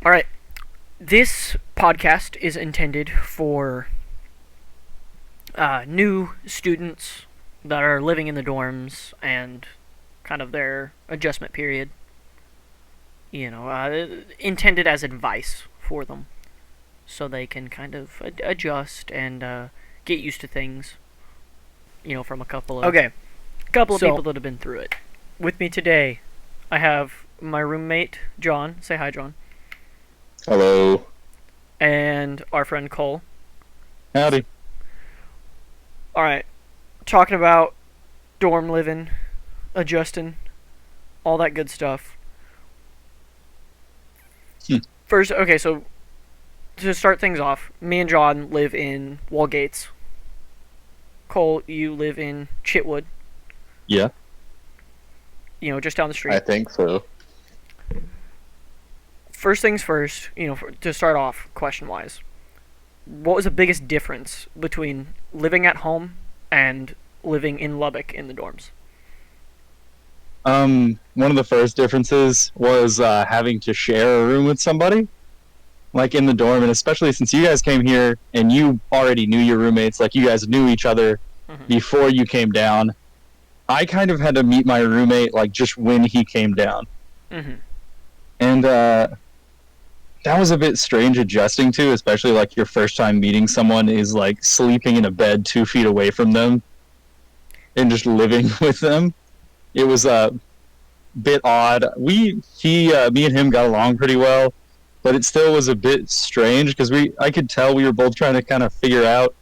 All right. This podcast is intended for new students that are living in the dorms and kind of their adjustment period. Intended as advice for them so they can kind of adjust and get used to things. From a couple of people that have been through it. With me today, I have my roommate John. Say hi, John. Hello. And our friend Cole. Howdy. All right, talking about dorm living, adjusting, all that good stuff. First, okay, so to start things off, me and John live in Walgates. Cole, you live in Chitwood. Yeah, Just down the street. I think so. First things first, to start off, question-wise, what was the biggest difference between living at home and living in Lubbock in the dorms? One of the first differences was having to share a room with somebody, like in the dorm, and especially since you guys came here and you already knew your roommates, like you guys knew each other before you came down. I kind of had to meet my roommate like just when he came down, and that was a bit strange adjusting to, especially like your first time meeting someone is like sleeping in a bed 2 feet away from them and just living with them. It was a bit odd. Me and him got along pretty well, but it still was a bit strange because I could tell we were both trying to kind of figure out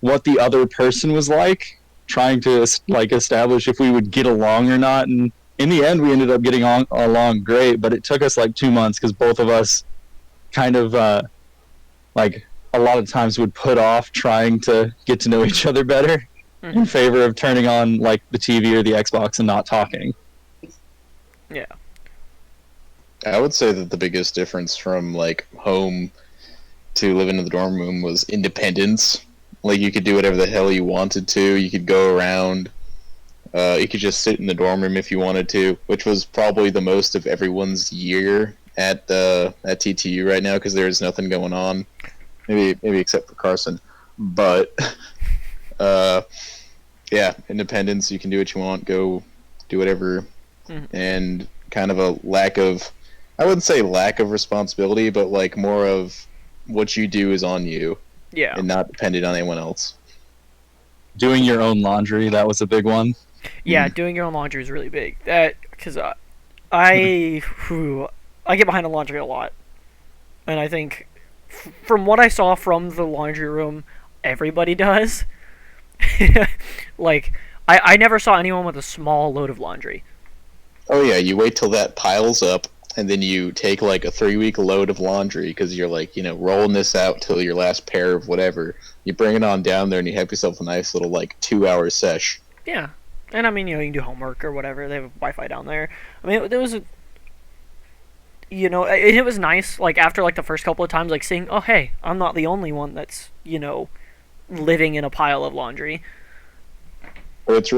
what the other person was like, trying to like establish if we would get along or not. And in the end, we ended up getting along great, but it took us like 2 months because both of us kind of like a lot of times would put off trying to get to know each other better in favor of turning on like the TV or the Xbox and not talking. Yeah. I would say that the biggest difference from like home to living in the dorm room was independence. Like you could do whatever the hell you wanted to. You could go around. You could just sit in the dorm room if you wanted to, which was probably the most of everyone's year at TTU right now because there's nothing going on. Maybe except for Carson, but yeah, independence. You can do what you want. Go do whatever, and kind of a lack of, I wouldn't say lack of responsibility, but like more of what you do is on you. Yeah. And not dependent on anyone else. Doing your own laundry, that was a big one. Yeah, doing your own laundry is really big. Because I get behind the laundry a lot. And I think, from what I saw from the laundry room, everybody does. Like, I never saw anyone with a small load of laundry. Oh yeah, you wait till that piles up, and then you take like a 3-week load of laundry because you're like, rolling this out till your last pair of whatever. You bring it on down there and you have yourself a nice little like 2-hour sesh. Yeah. And I mean, you can do homework or whatever. They have Wi-Fi down there. I mean, there was it was nice, like, after like the first couple of times, like, seeing, oh hey, I'm not the only one that's, living in a pile of laundry. Well, it's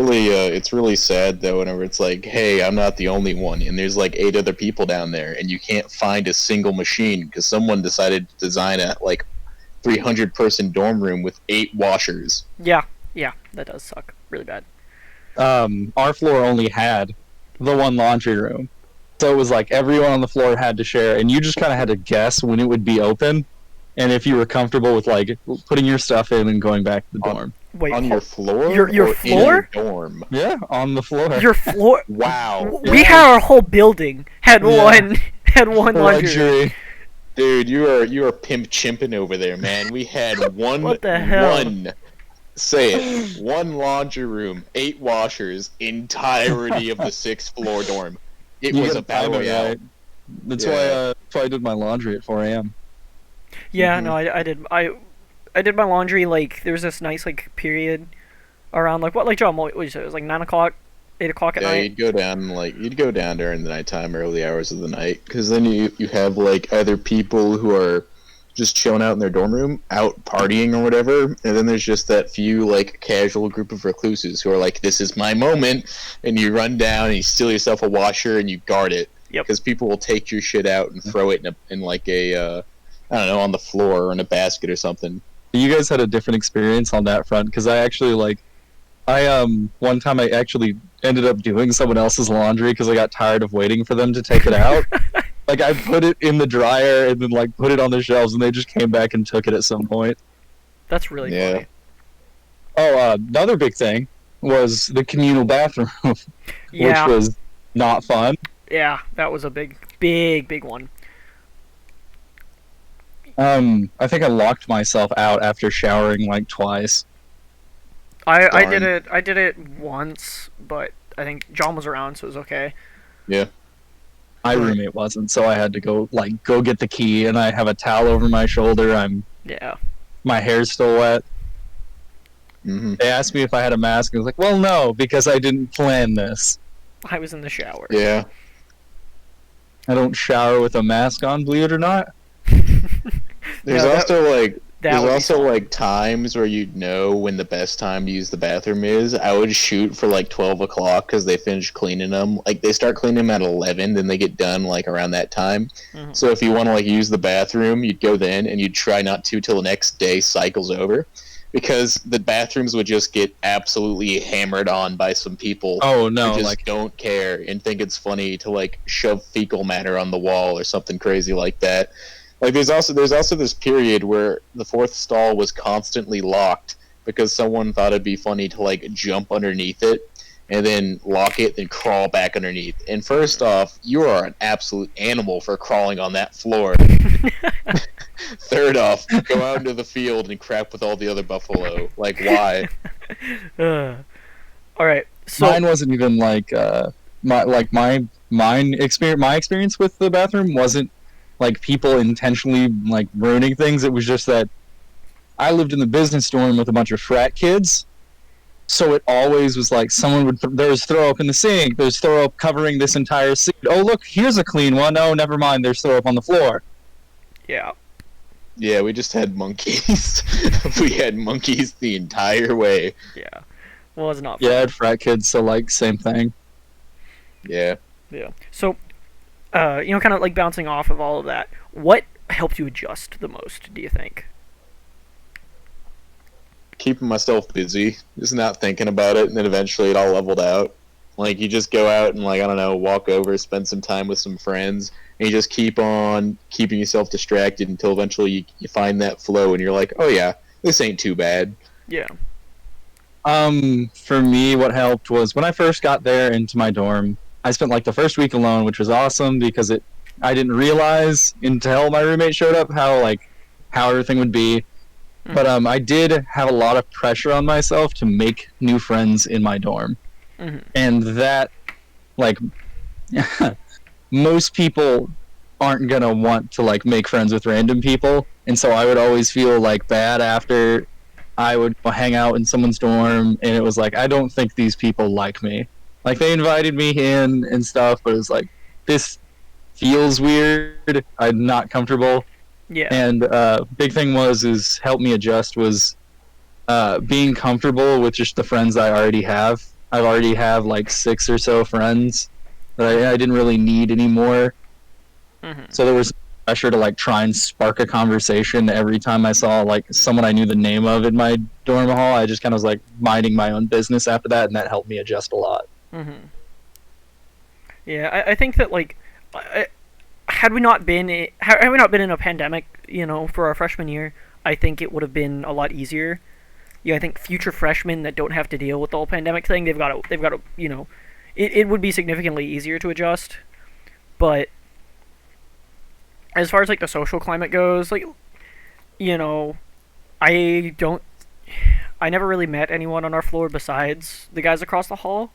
really sad though whenever it's like, hey, I'm not the only one, and there's like 8 other people down there, and you can't find a single machine because someone decided to design a like 300-person dorm room with 8 washers. Yeah, that does suck really bad. Our floor only had the one laundry room, so it was like everyone on the floor had to share, and you just kind of had to guess when it would be open, and if you were comfortable with like putting your stuff in and going back to the dorm. Wait, on your floor? Your or floor? In your dorm? Yeah, on the floor. Your floor? Wow. We had our whole building had one laundry room. Dude, you are pimp chimping over there, man. We had one. What the hell? Say it. One laundry room, 8 washers, entirety of the 6th floor dorm. It You was gotta a battle time it royale. right. That's why I did my laundry at 4 a.m. Yeah, no, I did. I did my laundry, like, there was this nice, like, period around, like, what, like, John, what did you say? It was, like, 9 o'clock, 8 o'clock at Yeah, night? you'd go down during the nighttime, early hours of the night, because then you have, like, either people who are just chilling out in their dorm room, out partying or whatever, and then there's just that few, like, casual group of recluses who are like, this is my moment, and you run down and you steal yourself a washer and you guard it. Yep. Because people will take your shit out and throw it in like a, I don't know, on the floor or in a basket or something. You guys had a different experience on that front, because I actually, like, one time I actually ended up doing someone else's laundry because I got tired of waiting for them to take it out. Like, I put it in the dryer and then, like, put it on the shelves, and they just came back and took it at some point. That's really funny. Oh, another big thing was the communal bathroom, Yeah. which was not fun. Yeah, that was a big one. I think I locked myself out after showering, like, twice. I did it once, but I think John was around, so it was okay. Yeah. My roommate wasn't, so I had to go get the key, and I have a towel over my shoulder. Yeah. My hair's still wet. Mm-hmm. They asked me if I had a mask. I was like, well, no, because I didn't plan this. I was in the shower. Yeah. I don't shower with a mask on, believe it or not. There's No, also like times where you know when the best time to use the bathroom is. I would shoot for like 12 o'clock because they finish cleaning them. Like they start cleaning them at 11, then they get done like around that time. Mm-hmm. So if you want to like use the bathroom, you'd go then, and you'd try not to till the next day cycles over, because the bathrooms would just get absolutely hammered on by some people. Oh no, who just like don't care and think it's funny to like shove fecal matter on the wall or something crazy like that. Like there's also this period where the fourth stall was constantly locked because someone thought it'd be funny to like jump underneath it and then lock it, then crawl back underneath. And first off, you are an absolute animal for crawling on that floor. Third off, go out into the field and crap with all the other buffalo. Like, why? All right. So mine wasn't even like my experience with the bathroom wasn't like people intentionally like ruining things. It was just that I lived in the business dorm with a bunch of frat kids, so it always was like someone would there was throw up in the sink, there's throw up covering this entire seat. Oh look, here's a clean one. Oh, never mind, there's throw up on the floor. yeah. Yeah, we just had monkeys. We had monkeys the entire way. Yeah. Well, it's not. Yeah, I had frat kids, so like same thing. Yeah. Yeah. So, kind of like bouncing off of all of that, what helped you adjust the most, do you think? Keeping myself busy, just not thinking about it, and then eventually it all leveled out. Like, you just go out and, like, I don't know, walk over, spend some time with some friends, and you just keep on keeping yourself distracted until eventually you find that flow, and you're like, oh yeah, this ain't too bad. Yeah. For me, what helped was when I first got there into my dorm, I spent like the first week alone, which was awesome because I didn't realize until my roommate showed up how everything would be. But I did have a lot of pressure on myself to make new friends in my dorm. Mm-hmm. And that, like, most people aren't gonna want to like make friends with random people, and so I would always feel like bad after I would hang out in someone's dorm, and it was like, I don't think these people like me. Like, they invited me in and stuff, but it's like, this feels weird. I'm not comfortable. Yeah. And big thing is help me adjust was being comfortable with just the friends I already have. I already have like 6 or so friends that I didn't really need anymore. Mm-hmm. So there was pressure to like try and spark a conversation every time I saw like someone I knew the name of in my dorm hall. I just kind of was like minding my own business after that, and that helped me adjust a lot. Mm-hmm. Yeah, I think that like, had we not been in a pandemic, for our freshman year, I think it would have been a lot easier. I think future freshmen that don't have to deal with the whole pandemic thing, they've got to, it would be significantly easier to adjust. But as far as like the social climate goes, like, I never really met anyone on our floor besides the guys across the hall.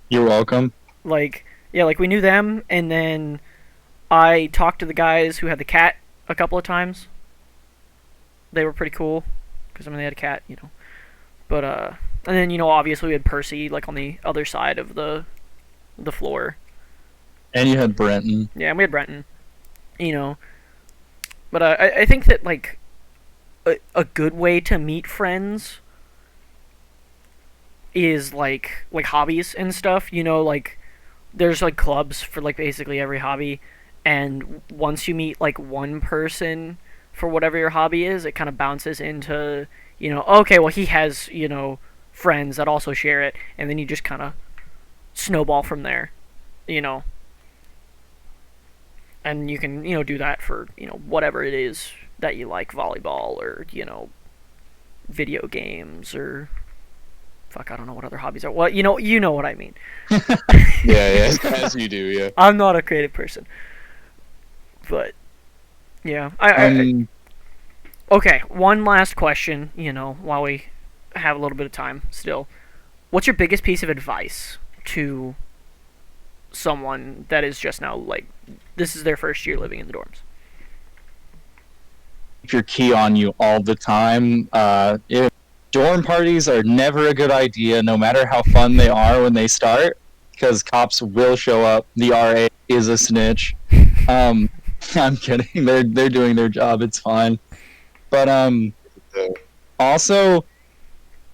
You're welcome. Like, yeah, like we knew them, and then I talked to the guys who had the cat a couple of times. They were pretty cool, because they had a cat, But, and then, obviously we had Percy, like, on the other side of the floor. And you had Brenton. Yeah, and we had Brenton, But I think that, like, a good way to meet friends is, like hobbies and stuff, like, there's like clubs for like basically every hobby, and once you meet like one person for whatever your hobby is, it kind of bounces into, okay, well, he has, friends that also share it, and then you just kind of snowball from there, you know. And you can, do that for, whatever it is that you like, volleyball or, video games or fuck, I don't know what other hobbies are. Well, you know what I mean. Yeah, as you do, yeah. I'm not a creative person. But yeah, okay, one last question, while we have a little bit of time still. What's your biggest piece of advice to someone that is just now, like, this is their first year living in the dorms? Keep your key on you all the time. If dorm parties are never a good idea, no matter how fun they are when they start, because cops will show up. The RA is a snitch. I'm kidding. They're doing their job. It's fine. But also,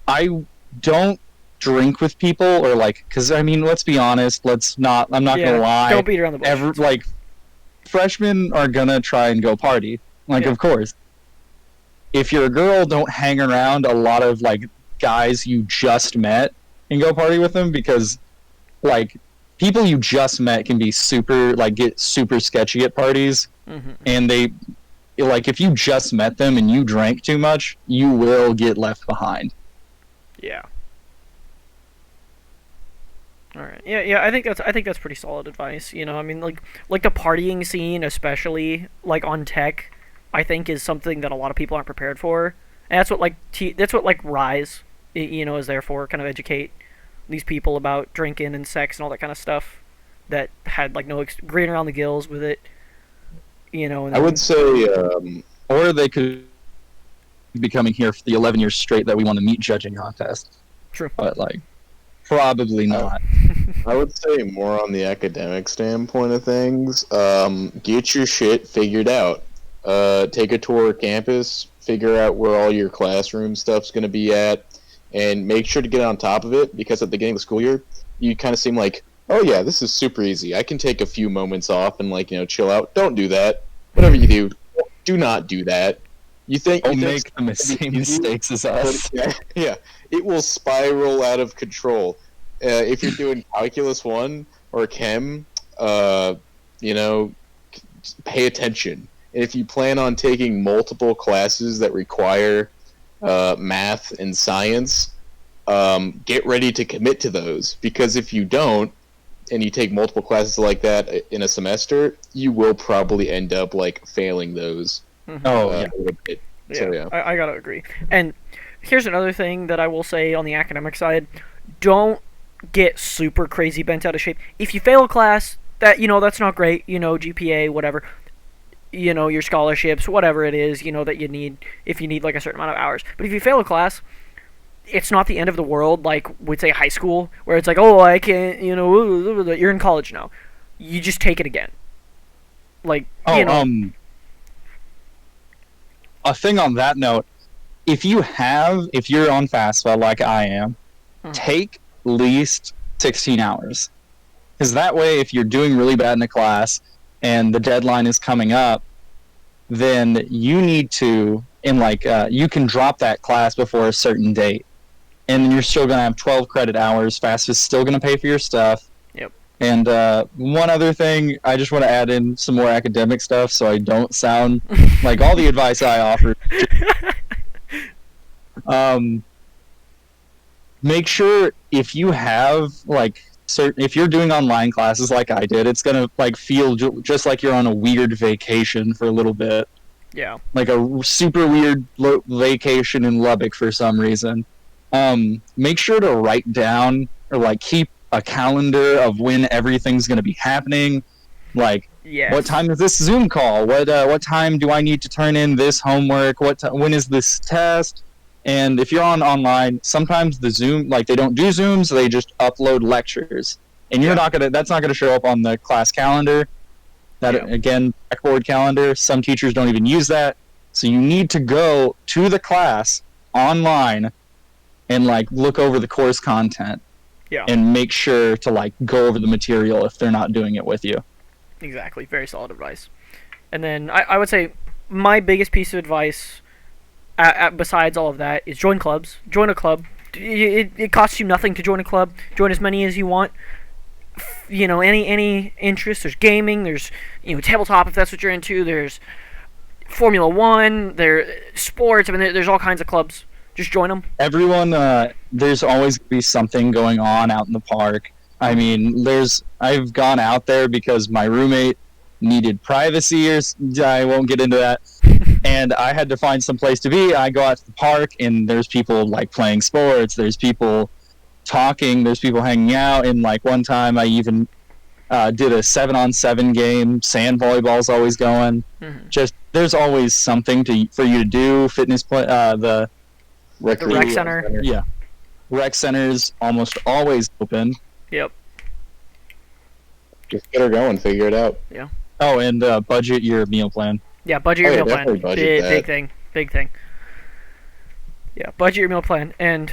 I don't drink with people, or like, because I mean, let's be honest. I'm not gonna lie. Don't beat around the bush. Freshmen are gonna try and go party. Of course. If you're a girl, don't hang around a lot of like guys you just met and go party with them, because like people you just met can be get super sketchy at parties. Mm-hmm. And they, like, if you just met them and you drank too much, you will get left behind. Yeah. All right. Yeah. I think that's pretty solid advice. I mean, like the partying scene, especially like on tech, I think is something that a lot of people aren't prepared for. And that's what Rise, is there for, kind of educate these people about drinking and sex and all that kind of stuff that had like no green around the gills with it. And I would say, or they could be coming here for the 11 years straight that we want to meet judging contest. True. But probably not. I would say more on the academic standpoint of things. Get your shit figured out. Take a tour of campus, figure out where all your classroom stuff's going to be at, and make sure to get on top of it, because at the beginning of the school year, you kind of seem like, oh yeah, this is super easy. I can take a few moments off and chill out. Don't do that. Whatever you do not do that. Don't make the same mistakes as us. Yeah, it will spiral out of control. If you're doing Calculus 1 or Chem, pay attention. And if you plan on taking multiple classes that require math and science, get ready to commit to those. Because if you don't, and you take multiple classes like that in a semester, you will probably end up failing those. Mm-hmm. A bit. Yeah, So, yeah. I gotta agree. And here's another thing that I will say on the academic side: don't get super crazy bent out of shape. If you fail a class, that's not great. GPA, whatever. Your scholarships, whatever it is, that you need, if you need like a certain amount of hours. But if you fail a class, it's not the end of the world, like we'd say high school, where it's like, oh, I can't, you're in college now. You just take it again. A thing on that note, if you're on FAFSA like I am, take at least 16 hours. Because that way, if you're doing really bad in a class and the deadline is coming up, then you need to, you can drop that class before a certain date. And you're still going to have 12 credit hours. FAFSA's still going to pay for your stuff. Yep. And one other thing, I just want to add in some more academic stuff so I don't sound like all the advice I offered. Make sure if you have, if you're doing online classes like I did, it's going to feel just like you're on a weird vacation for a little bit. Yeah. Like a super weird vacation in Lubbock for some reason. Make sure to write down or keep a calendar of when everything's going to be happening. Yes. What time is this Zoom call? What time do I need to turn in this homework? When is this test? And if you're online, sometimes the Zoom, they don't do Zooms, they just upload lectures. And that's not gonna show up on the class calendar. Again, Blackboard calendar, some teachers don't even use that. So you need to go to the class online and look over the course content. Yeah. And make sure to like go over the material if they're not doing it with you. Exactly. Very solid advice. And then I would say my biggest piece of advice, besides all of that, is join clubs. Join a club. It costs you nothing to join a club. Join as many as you want. Any interest. There's gaming. There's tabletop if that's what you're into. There's Formula One. There's sports. I mean, there's all kinds of clubs. Just join them. Everyone, there's always be something going on out in the park. I mean, I've gone out there because my roommate needed privacy, or I won't get into that. And I had to find some place to be. I go out to the park, and there's people like playing sports. There's people talking. There's people hanging out. And like one time, I even did a 7-on-7 game. Sand volleyball's always going. Mm-hmm. Just there's always something for you to do. Fitness play. The rec center. Yeah, rec center's almost always open. Yep. Just get her going. Figure it out. Yeah. Oh, and budget your meal plan. Yeah, budget your meal plan. Big thing. Big thing. Yeah, budget your meal plan. And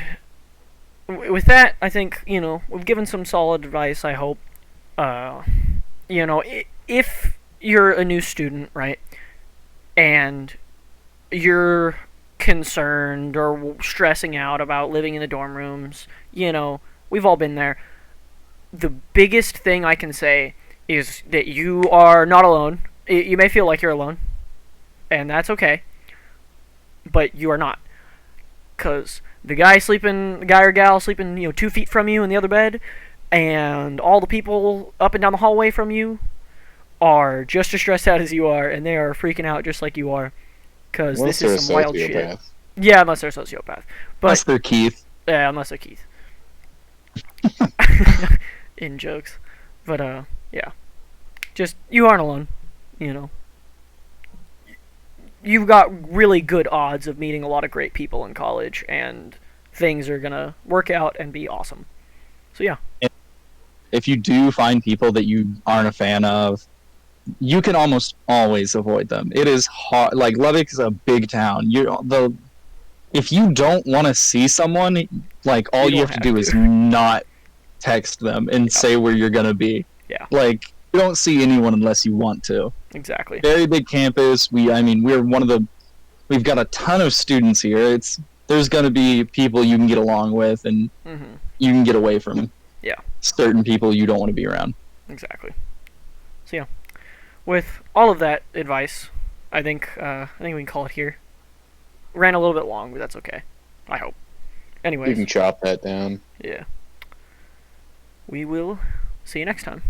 with that, I think, we've given some solid advice, I hope. If you're a new student, right, and you're concerned or stressing out about living in the dorm rooms, we've all been there. The biggest thing I can say is that you are not alone. You may feel like you're alone, and that's okay, but you are not. Because the guy or gal sleeping, 2 feet from you in the other bed, and all the people up and down the hallway from you are just as stressed out as you are, and they are freaking out just like you are. Because this is some wild shit. Yeah, unless they're a sociopath. But, unless they're Keith. Yeah, unless they're Keith. In jokes. But, yeah. Just, you aren't alone, You've got really good odds of meeting a lot of great people in college, and things are gonna work out and be awesome. So, yeah. If you do find people that you aren't a fan of, you can almost always avoid them. It is hard. Like, Lubbock is a big town. If you don't want to see someone, like, all you have to do is not text them and say where you're gonna be. Yeah. Like, you don't see anyone unless you want to. Exactly. Very big campus. We've got a ton of students here. There's gonna be people you can get along with, and you can get away from. Yeah. Certain people you don't want to be around. Exactly. So yeah, with all of that advice, I think we can call it here. Ran a little bit long, but that's okay. I hope. Anyways. You can chop that down. Yeah. We will see you next time.